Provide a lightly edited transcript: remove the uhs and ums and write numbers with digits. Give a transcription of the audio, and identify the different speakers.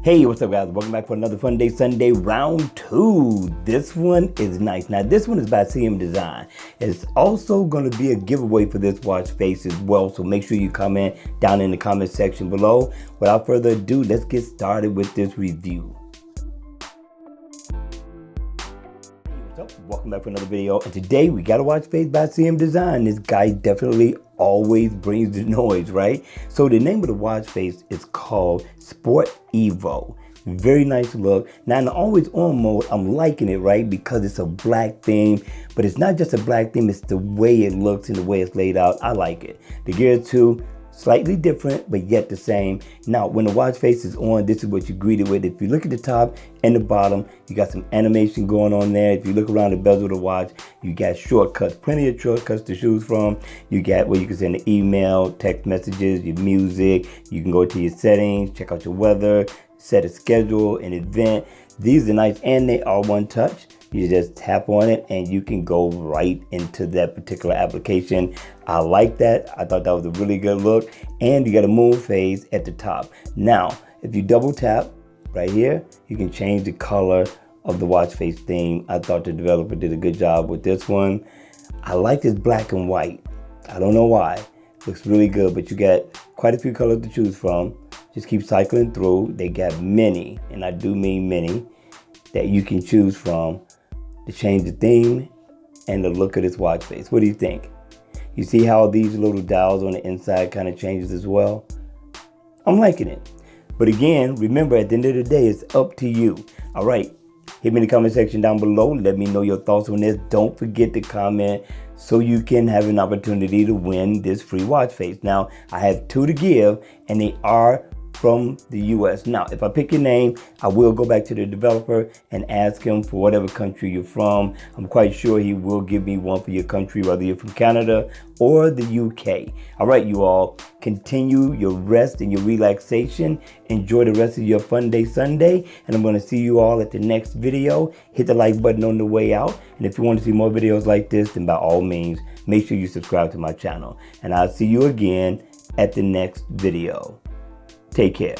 Speaker 1: Hey, what's up guys? Welcome back for another Fun Day Sunday round 2. This one is nice. Now this one is by CM Design. It's also going to be a giveaway for this watch face as well. So make sure you comment down in the comment section below. Without further ado, let's get started with this review. Welcome back for another video, and today we got a watch face by CM Design. This guy definitely always brings the noise, right? So the name of the watch face is called Sport Evo. Very nice look. Now in the always on mode, I'm liking it, right? Because it's a black theme, but it's not just a black theme, it's the way it looks and the way it's laid out. I like it. The gear too, slightly different, but yet the same. Now, when the watch face is on, this is what you're greeted with. If you look at the top and the bottom, you got some animation going on there. If you look around the bezel of the watch, you got shortcuts, plenty of shortcuts to choose from. You got where you can send an email, text messages, your music. You can go to your settings, check out your weather, set a schedule, an event. These are nice, and they are one touch. You just tap on it and you can go right into that particular application. I like that. I thought that was a really good look. And you got a moon phase at the top. Now, if you double tap right here, you can change the color of the watch face theme. I thought the developer did a good job with this one. I like this black and white. I don't know why. Looks really good, but you got quite a few colors to choose from. Just keep cycling through. They got many, and I do mean many, that you can choose from to change the theme and the look of this watch face. What do you think? You see how these little dials on the inside kind of changes as well? I'm liking it. But again, remember, at the end of the day, it's up to you. All right, hit me in the comment section down below. Let me know your thoughts on this. Don't forget to comment so you can have an opportunity to win this free watch face. Now, I have 2 to give, and they are from the US. Now, if I pick your name, I will go back to the developer and ask him for whatever country you're from. I'm quite sure he will give me one for your country, whether you're from Canada or the UK. All right, you all, continue your rest and your relaxation. Enjoy the rest of your Fun Day Sunday, and I'm going to see you all at the next video. Hit the like button on the way out, and if you want to see more videos like this, then by all means, make sure you subscribe to my channel, and I'll see you again at the next video. Take care.